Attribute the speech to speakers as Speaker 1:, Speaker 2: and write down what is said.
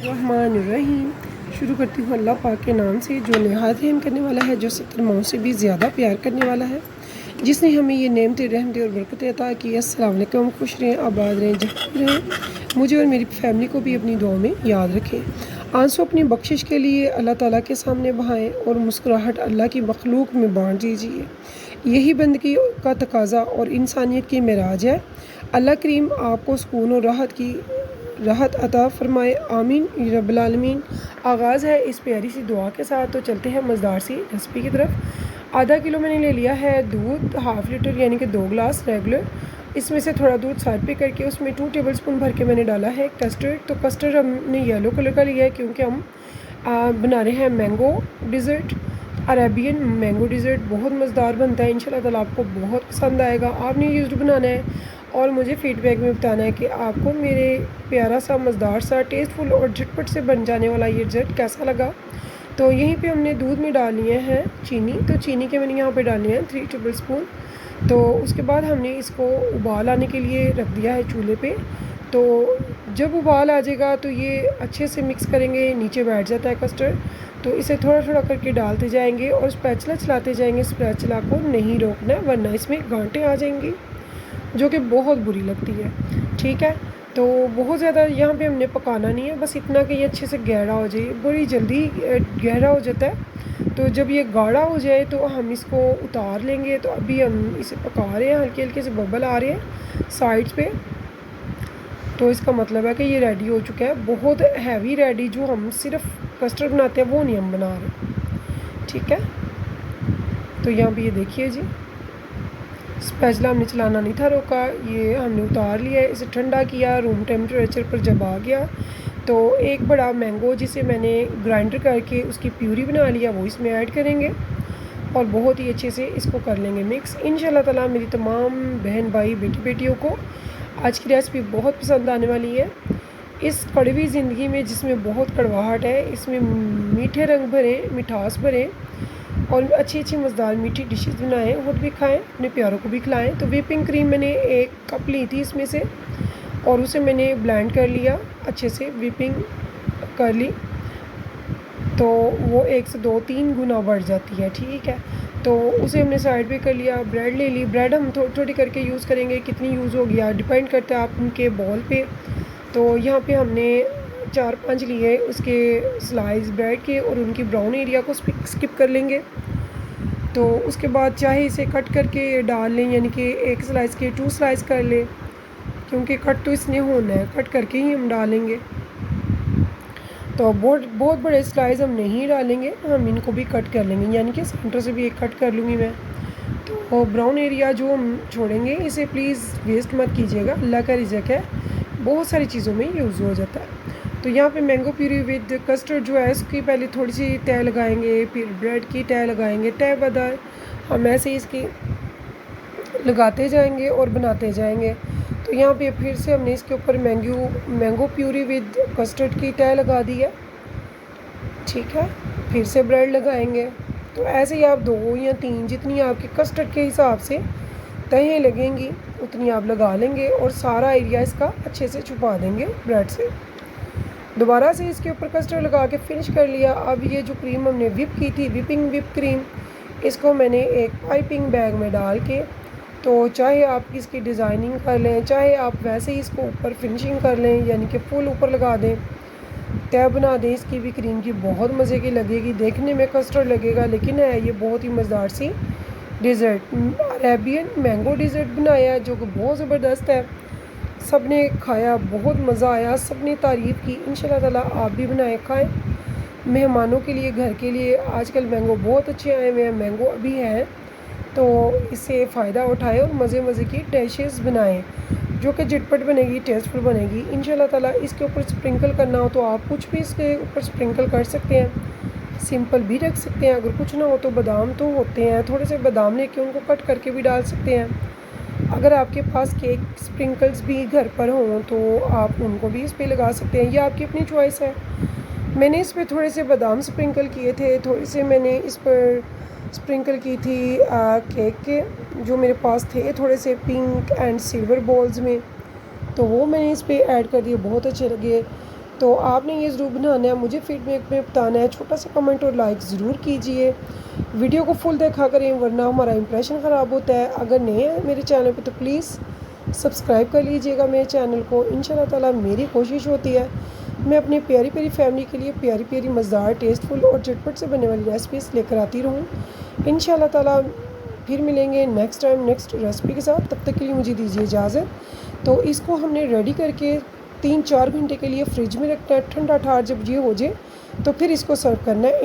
Speaker 1: रहमान। शुरू करती हूँ अल्लाह पाक के नाम से जो नहायत रहम करने वाला है, जो 70 माओं से भी ज़्यादा प्यार करने वाला है, जिसने हमें ये नेमतें रहमतें और बरकतें अता की। अस्सलाम वालेकुम। खुश रहें, आबाद रहें, जहाँ भी रहें। मुझे और मेरी फैमिली को भी अपनी दुआओं में याद रखें। आंसू अपनी बख्शिश के लिए अल्लाह ताला के सामने बहाएं और मुस्कुराहट अल्लाह की मखलूक में बांट दीजिए। यही बंदगी का तकाजा और इंसानियत की मेराज है। अल्लाह करीम आपको सुकून और राहत अता फ़रमाए, आमीन रब्बिल आलमीन। आगाज़ है इस प्यारी सी दुआ के साथ। तो चलते हैं मज़ेदार सी रेसिपी की तरफ। आधा किलो मैंने ले लिया है दूध, हाफ़ लीटर यानी कि 2 गिलास रेगुलर। इसमें से थोड़ा दूध साइड पे करके उसमें 2 टेबलस्पून भर के मैंने डाला है कस्टर्ड। तो कस्टर्ड हमने येलो कलर का लिया है क्योंकि हम बना रहे हैं mango dessert, Arabian mango dessert. बहुत मज़ेदार बनता है, इंशाल्लाह ताला आपको बहुत पसंद आएगा। आपने ये ज़रूर बनाना है और मुझे फ़ीडबैक में बताना है कि आपको मेरे प्यारा सा मज़ेदार सा टेस्टफुल और झटपट से बन जाने वाला ये डिज़र्ट कैसा लगा। तो यहीं पे हमने दूध में डाल लिए हैं चीनी। तो चीनी के मैंने यहाँ पे डाल लिए हैं 3 टेबलस्पून। तो उसके बाद हमने इसको उबाल आने के लिए रख दिया है चूल्हे पे। तो जब उबाल आ जाएगा तो ये अच्छे से मिक्स करेंगे, नीचे बैठ जाता है कस्टर्ड। तो इसे थोड़ा थोड़ा करके डालते जाएंगे और स्पैचुला चलाते जाएंगे। स्पैचुला को नहीं रोकना है वरना इसमें गांठें आ जाएंगी जो कि बहुत बुरी लगती है। ठीक है, तो बहुत ज़्यादा यहाँ पे हमने पकाना नहीं है, बस इतना कि ये अच्छे से गहरा हो जाए। बड़ी जल्दी गहरा हो जाता है। तो जब ये गाढ़ा हो जाए तो हम इसको उतार लेंगे। तो अभी हम इसे पका रहे हैं, हल्के हल्के से बबल आ रहे हैं साइड्स पे। तो इसका मतलब है कि ये रेडी हो चुका है। बहुत हैवी रेडी जो हम सिर्फ कस्टर्ड बनाते हैं वो नहीं हम बना रहे। ठीक है, तो यहाँ पे ये देखिए जी, स्पैचुला हमने चलाना नहीं था रोका, ये हमने उतार लिया है। इसे ठंडा किया रूम टेम्परेचर पर। जब आ गया तो एक बड़ा मैंगो जिसे मैंने ग्राइंडर करके उसकी प्यूरी बना लिया वो इसमें ऐड करेंगे और बहुत ही अच्छे से इसको कर लेंगे मिक्स। इंशाल्लाह ताला मेरी तमाम बहन भाई बेटी बेटियों को आज की रेसिपी बहुत पसंद आने वाली है। इस कड़वी ज़िंदगी में जिसमें बहुत कड़वाहट है, इसमें मीठे रंग भरें, मिठास भरें और अच्छी अच्छी मज़ेदार मीठी डिशेस बनाएं, खुद भी खाएं, अपने प्यारों को भी खिलाएं। तो व्हिपिंग क्रीम मैंने 1 कप ली थी इसमें से और उसे मैंने ब्लेंड कर लिया, अच्छे से व्हिपिंग कर ली। तो वो 1 से 2-3 गुना बढ़ जाती है। ठीक है, तो उसे हमने साइड पे कर लिया। ब्रेड ले ली, ब्रेड हम थोड़ी थोड़ी करके यूज़ करेंगे, कितनी यूज़ हो गया डिपेंड करता है आप उनके बॉल पे। तो यहाँ पे हमने 4-5 लिए उसके स्लाइस ब्रेड के और उनकी ब्राउन एरिया को स्किप कर लेंगे। तो उसके बाद चाहे इसे कट करके डाल लें, यानी कि 1 स्लाइस के 2 स्लाइस कर लें, क्योंकि कट तो इसने होना है, कट करके ही हम डालेंगे। तो बहुत बड़े स्लाइस हम नहीं डालेंगे, हम इनको भी कट कर लेंगे, यानी कि सेंटर से भी एक कट कर लूँगी मैं। तो ब्राउन एरिया जो हम छोड़ेंगे इसे प्लीज़ वेस्ट मत कीजिएगा, अल्लाह का रिज़्क़ है, बहुत सारी चीज़ों में यूज़ हो जाता है। तो यहाँ पे मैंगो प्यूरी विद कस्टर्ड जो है उसकी पहले थोड़ी सी तह लगाएंगे, फिर ब्रेड की तह लगाएंगे, तह बदर हम ऐसे ही इसकी लगाते जाएंगे और बनाते जाएंगे। तो यहाँ पे फिर से हमने इसके ऊपर मैंगो प्यूरी विद कस्टर्ड की तह लगा दी है। ठीक है, फिर से ब्रेड लगाएंगे। तो ऐसे ही आप 2 या 3 जितनी आपके कस्टर्ड के हिसाब से तहें लगेंगी उतनी आप लगा लेंगे और सारा एरिया इसका अच्छे से छुपा देंगे ब्रेड से। दोबारा से इसके ऊपर कस्टर्ड लगा के फिनिश कर लिया। अब ये जो क्रीम हमने विप की थी, व्हिप क्रीम, इसको मैंने एक पाइपिंग बैग में डाल के, तो चाहे आप इसकी डिज़ाइनिंग कर लें, चाहे आप वैसे ही इसको ऊपर फिनिशिंग कर लें, यानी कि फुल ऊपर लगा दें, तय बना दें इसकी भी क्रीम की, बहुत मज़े की लगेगी। देखने में कस्टर्ड लगेगा लेकिन है ये बहुत ही मज़ेदार सी डिज़र्ट। अरेबियन मैंगो डिज़र्ट बनाया है जो कि बहुत ज़बरदस्त है। सब ने खाया, बहुत मज़ा आया, सब ने तारीफ़ की। इंशाल्लाह ताला आप भी बनाए खाएं। मेहमानों के लिए, घर के लिए आजकल मैंगो बहुत अच्छे आए हुए हैं, मैंगो अभी हैं तो इससे फ़ायदा उठाएं और मज़े मज़े की डिशेस बनाएं जो कि झटपट बनेगी, टेस्टफुल बनेगी। इंशाल्लाह ताला इसके ऊपर स्प्रिंकल करना हो तो आप कुछ भी इसके ऊपर स्प्रिंकल कर सकते हैं, सिंपल भी रख सकते हैं। अगर कुछ ना हो तो बादाम तो होते हैं, थोड़े से बादाम लेके उनको कट करके भी डाल सकते हैं। अगर आपके पास केक स्प्रिंकल्स भी घर पर हों तो आप उनको भी इस पर लगा सकते हैं, ये आपकी अपनी चॉइस है। मैंने इस पर थोड़े से बादाम स्प्रिंकल किए थे, थोड़े से मैंने इस पर स्प्रिंकल की थी केक के जो मेरे पास थे, थोड़े से पिंक एंड सिल्वर बॉल्स में, तो वो मैंने इस पर ऐड कर दिए, बहुत अच्छे लगे। तो आपने ये ज़रूर बनाना है, मुझे फीडबैक में बताना है। छोटा सा कमेंट और लाइक ज़रूर कीजिए। वीडियो को फुल देखा करें वरना हमारा इंप्रेशन ख़राब होता है। अगर नए हैं मेरे चैनल पे तो प्लीज़ सब्सक्राइब कर लीजिएगा मेरे चैनल को। इंशाल्लाह ताला मेरी कोशिश होती है मैं अपनी प्यारी प्यारी फैमिली के लिए प्यारी प्यारी मज़ेदार, टेस्टफुल और झटपट से बनने वाली रेसिपीज़ लेकर आती रहूँ। इंशाल्लाह ताला फिर मिलेंगे नेक्स्ट टाइम नेक्स्ट रेसिपी के साथ। तब तक के लिए मुझे दीजिए इजाज़त। तो इसको हमने रेडी करके 3-4 घंटे के लिए फ्रिज में रखना है। ठंडा ठार जब ये हो जाए तो फिर इसको सर्व करना है।